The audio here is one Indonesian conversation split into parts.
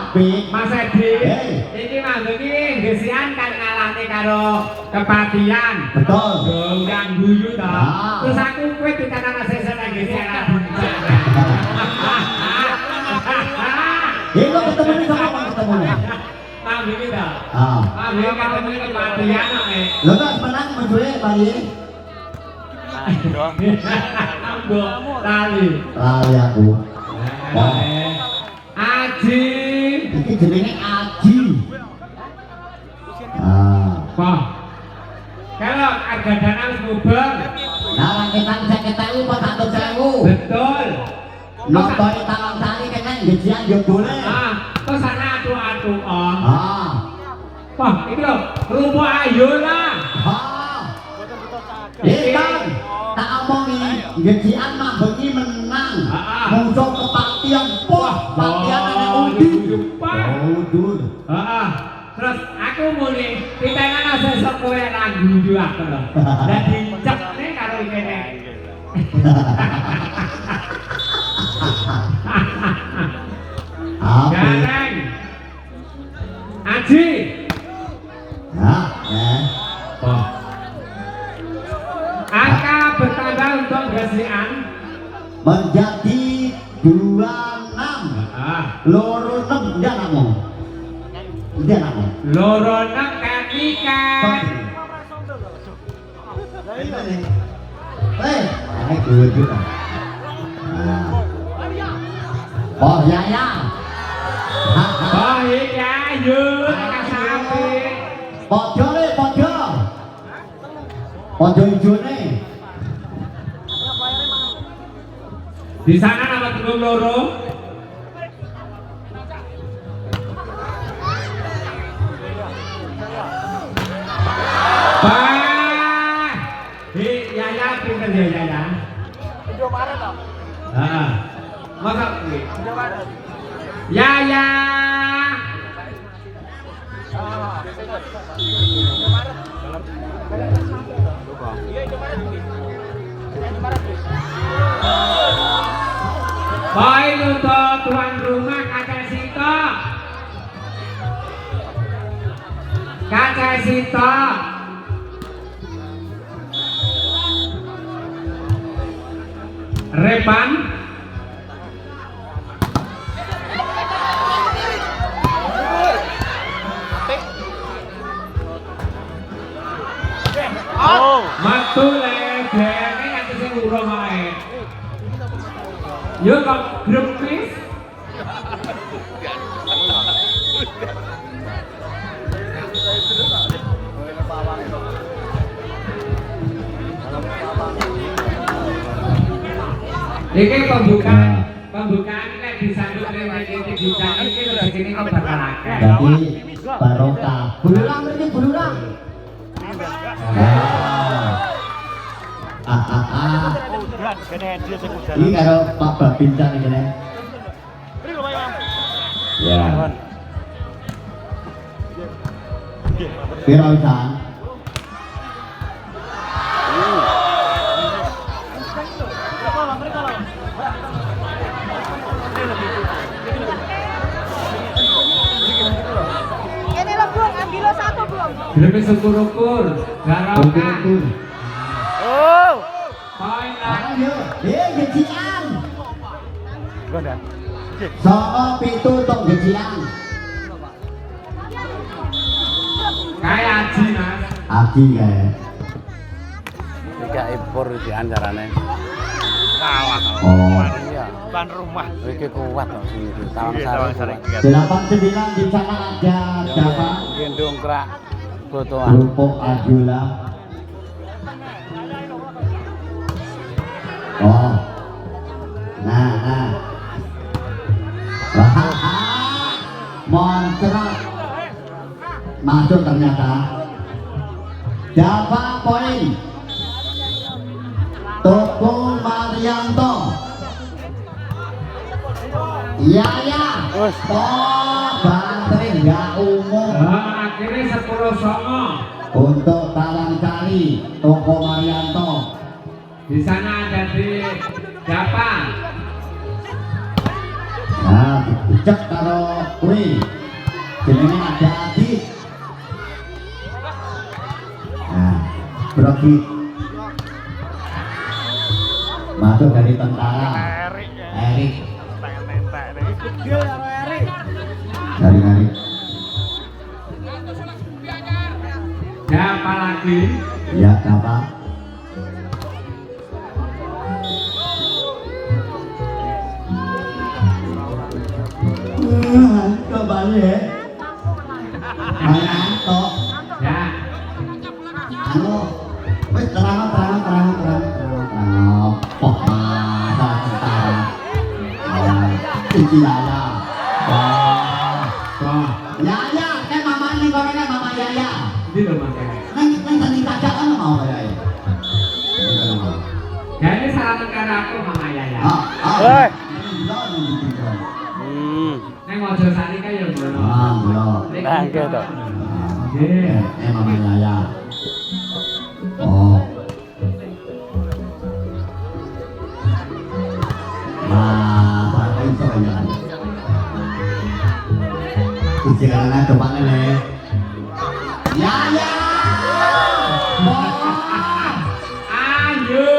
apik. Mas Edi. Hei. Iki manggung iki gesian kan ngalahne karo kepatian. Betul. Yang guyu ta. Ah. Terus aku kowe ditanan sesuk nang gesian. Lo ketemu nih sama apa ketemu nih? Manggung iki ta. Ah. Manggung ketemu kepatian nek. Lo kan menang menjual Bali. Ambo lali. Lali aku. Aji. Iki jenenge Aji. Ah. Wah. Kalau harga dana wis mubeng. Nah, rakitan 50.000 apa 100.000? Betul. Nonton Talang Sari kene gajian yo boleh. Ah, terus ana atu-atu oh. Ah. Wah, iki lho, rumput ayo lah. Ah. Ikan tak omongi gajian mah bengi menang. Musuh kepatian wah, patian ana undi. Udur. Heeh. Terus aku muni ditengana sesuk kowe nang guyu aku lho. Lah dicepne karo kene. Apa? Gareng. Aji. Nah, Oh. Angka bertambah untuk gasian menjadi 26. Loro 6 dia namo. Dia namo. loro nang katikan. Ini dua juta. Oh ya ya. Oh iya yuk nang sapi. Pojo nih pojo. Pojo hijau nih. Di sana nama tunggu loro. Bah, Yaya pinter ya Yaya. Video Maret toh? Ah, masa Video Maret. Yaya. Iya Video Maret. Video Maret. Baik untuk tuan rumah Kaca Sito. Kaca Sito. Repan. Oh, Matu legene nganti sing urung ae. Yo kok grup wis. Iki pembukaan nek disambut rene-rene dicari iki rezekine kok bakal akeh. Jadi barokah. Bululang ini bululang. Ini karo Pak Babincan ini kan. Ya. Piro pisan? ini lah belum, ambil lo satu belum. Grepe syukur-syukur, garapkan. Ukur-ukur. Oh, Poin lagi. Ayo, gajian. ganda. Sopo pitu tok gajian. Kayak Aji Mas. Aji kae. Tiga impor di antarane. Kalah. Oh. Iya, tuan rumah. Iki kuat kok sini di Talang Iya, Sari. Talang Sari. kuat. 89 di sana ada siapa? Gendong krak fotoan. Rupuk Adula. Oh. Nah. Moncrot. Masuk ternyata. Dapat poin. Toko Marianto. Iya ya. Wes. Oh, banteng nggak umum. Akhirnya 10-9. Untuk Talang Sari, Toko Marianto. Di sana ada di Jepang. Nah, dibujak karo kuwi jenenge ada Adit. Nah, Brogi masuk dari tentara Erik dari Erik. Siapa lagi? Ya, apa? Kembali ya. Anto. Ya. Anu, wis terang. Oh, masa tentara. Iki Yaya. Oh. Yaya, mama ning kene mama Yaya. Ini lho Mas. Nang tani kacak kan mau Yaya. Jadi salaman karo aku Mama Yaya. Hei. Neng ojo salika ya ngono. Belum. Nah, gitu. Nggih. Mama Yaya. Oh. Apa itu ya? Jangan depan ini. Yaya. Ayo.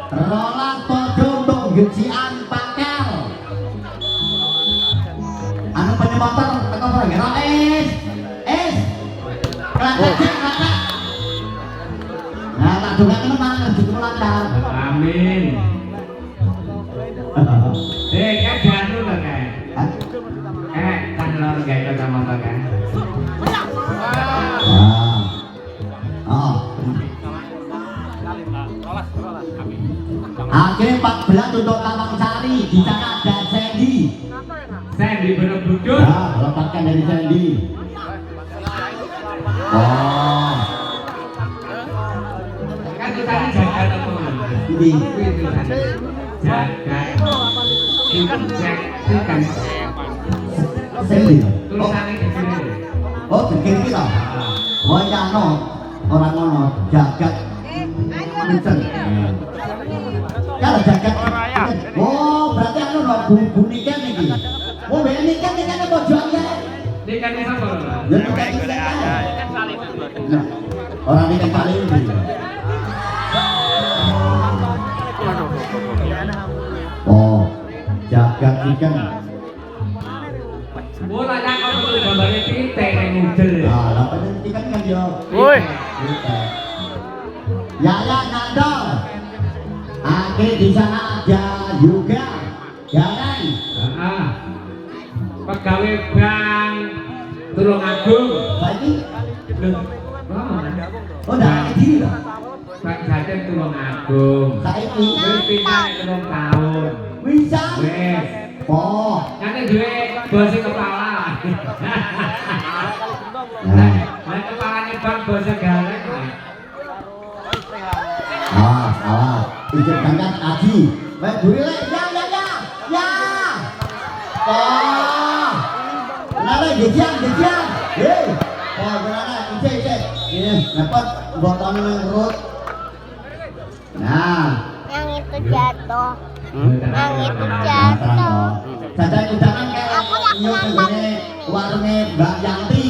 Roland podo untuk gecian pakel. Anu punya motor teko ora kelakak. Nah, tak dongakno mangan rezeki lancar. Amin. Kan janu lho kan. Kan lor gak itu sama apa kan? Akhirnya 14 untuk Taman Sari. Di sana ada Sandy. Sandy Borobudur. Nah, lepaskan dari Sandy. Oh, Kan kita ini jaga teman. ini. Itu tadi. Jaga. Itu kan Sandy. tulisannya di sini. Oh, begini kita. Oh, ya no. Orang ngono jagat. Vincent. Kalau jagat. Oh, berarti anu lho bunikan iki. Oh, nikan pojok ya. Ini kan ini apa? Ya nikan iki. Orang nikan kali ini. Oh, jagat ikan. Oh, lanya kau tuh gambarnya titik yang ngudel. Ah, lah ikan kan yo. Woi. Yaya Nando. Akhir di sana ada juga Garang. Pegawai bank Tulungagung. Saiki Oh, udah diri loh. Pak Jaden Tulungagung. Saiki Wis pindah 3 tahun. bisa. Wes. Oh, Nanti duwe bosi kepala. nah. Nah, kepalanya bang bosi galak. Salah. Izin berangkat Aji. Baik, duri le. Ya. Oh. Kenapa gejian? Hei. Oh, kenapa? Ije. Ini dapat botolnya yang urut. Nah. Yang itu jatuh. Yang itu Nah, jatuh. terang toh. Saja kudangan kayak nyuk begini warungnya Mbak Yanti.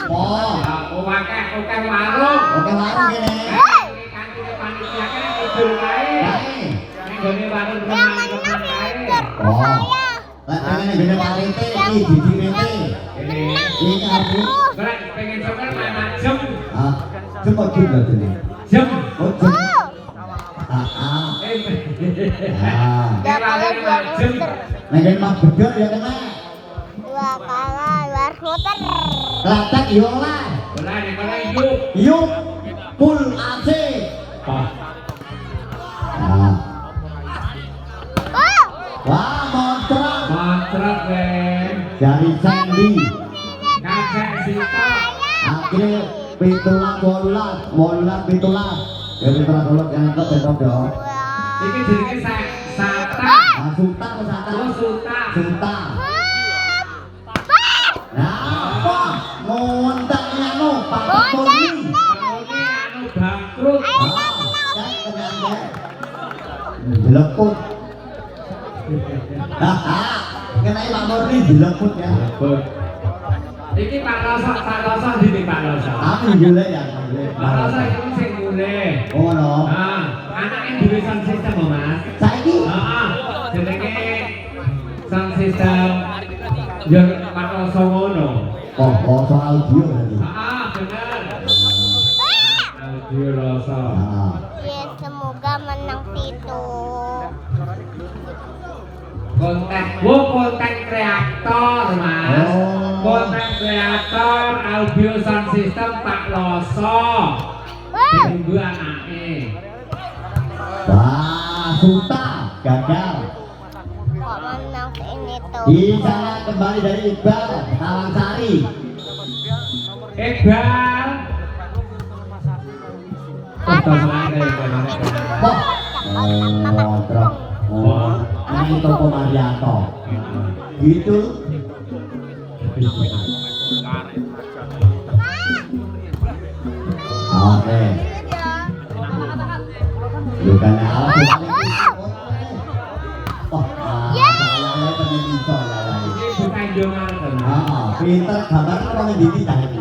Oh. Oke warung. Oke warung gini. Kantine panitia kan tidur kae. Nek gone warung Yang menang pinter Oh. saya. Lah pengen gede parite iki didirete. Ini. Iki aku. Berat pengen coba mana jem. Cepet juga ini. Jem. Oh, jem. Ah. Udah kalau 2 meter. Nek mah bedor ya kena. 2 kali luar muter. Klatek yo lah. Bola nek bola hidup. Yuk. Full AC. Wah, Mantrat ben. dari Sandy. Kacek sita. Akhirnya bola pitulah. Jadi terus yang itu betul dong. Iki jenenge Sata. Suta atau Sata? Oh, Suta. Suta. Nah, apa? Montangnya anu, Pak Tony. Pakone anu bangkrut. Belekut. ngenai Pak Murni dilebut ya. Iki Pak Roso di Pak Roso. Aku gule ya. Pak Roso itu sing mulai. Oh no. Nah, anaknya dhewe sound system lho, Mas. Saiki Heeh. Jenenge sound system yang Pak Roso ngono. oh soal audio tadi. Bener. Audio Roso. Nah. Ya semoga menang situ. konten kreator, Mas. Oh. Konten kreator audio sound system Pak Roso. Tunggu anake. Wah, Suta gagal. Kok menang ini tuh? Di sana kembali dari Iqbal Tawangsari. Iqbal. Ngotrok. Oh, nang toko Marianto. Gitu. Oke. Bukan alat. Oh, saya pengen bisa Ini bukan jongan. pinter gambar apa yang dicita ini?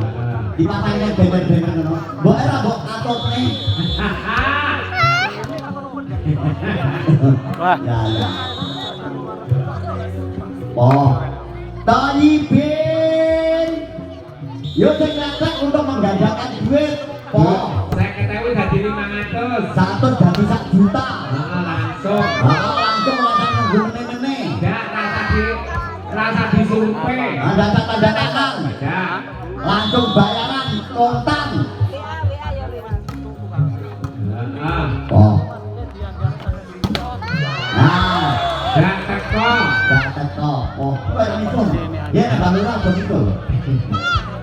Dipasangnya bener-bener ngono. Mbok era mbok atotne. Wah. Ya. Oh. Tayibin. Yo sing ngatek untuk menggandakan duit. Oh. Saya ketahui dari 500. Satu jadi 1 juta. Langsung. Langsung menggune-ngene. Ya, rasa disurupe. Ada tanda tangan. Ya. Langsung bayaran kontan. Oh. Nah, Dan teko. teko. Oh, itu. Ya, Bang Lurah begitu.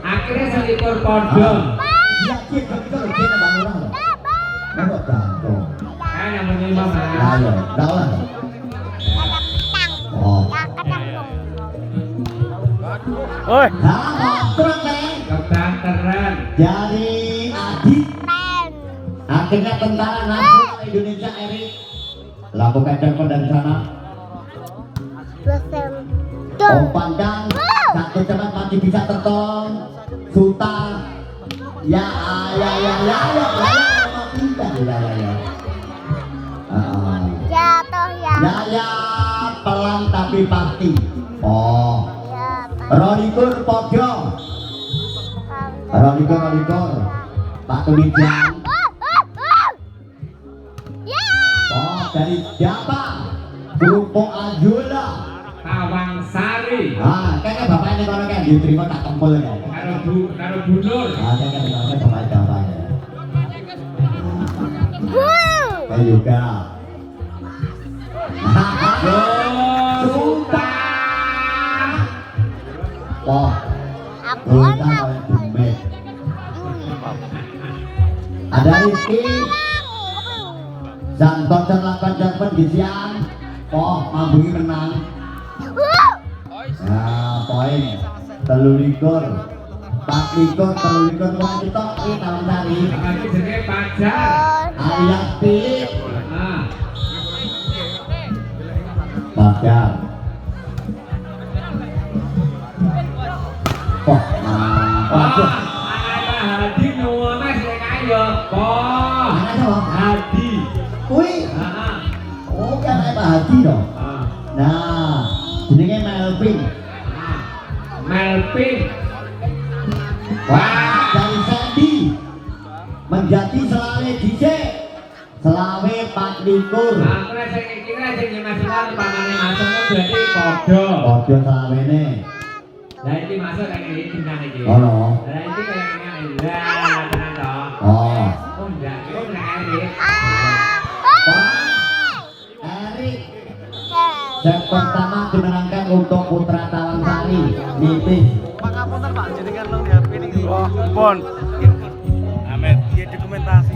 Akhirnya selikur podo. Iya, begitu loh, kita Bang Lurah. Mau jantung. Kan yang menerima mana? Ayo, dalam. Oh. Oi. Nah, terus nih. Kebanteran. Jadi Adit Keren. akhirnya tentara nasional Indonesia Erik lakukan telepon dari sana. Pandang satu cepat masih bisa tertolong. Suta ya pindah ya. Jatuh ya. Ya pelan tapi pasti. Oh, Ya. Ronikur Podo, Ronikur Pak Tulijan. Ya. Oh, dari siapa? Kerupuk Ajula. Tawangsari. Kayaknya bapaknya kalau kan diterima tak kempul kan. Karo Bunur. Kayaknya bapaknya bapaknya. Saya juga. Suta. Oh, Aku Suta oleh Bumet. Ada Rizky. Santosan lakukan jawaban di siang. Oh, Mambungi menang. Nah, poin 13. 4 wong kita tahun tadi. Lagi jenenge Pajar. Alias Philip. Ah. Pacar. Oh, waduh. Anak Hadi nuwun Mas nek ayo. Oh. Anaknya apa? Hadi. Wih, Heeh. oh kan Pak Haji dong. Ah. Nah, jenenge Melvin. Melvin. Wah, dari Sandy. Menjadi selawe dhisik. Selawe 24. Nah, terus sing iki sing nasional pamane masuk berarti padha. Padha selawene. Lah iki masuk kayak iki jeneng iki. Oh no. Lah iki kayak ngene. Lah, tenan to. Oh. Oh, enggak, iki nek Erik. Wah, Erik. Set pertama dimenangkan untuk Putra Tawangsari. Nipis. Pak Kapunten Pak, jenengan nang di HP ini. Oh, pon. Amet, dia dokumentasi.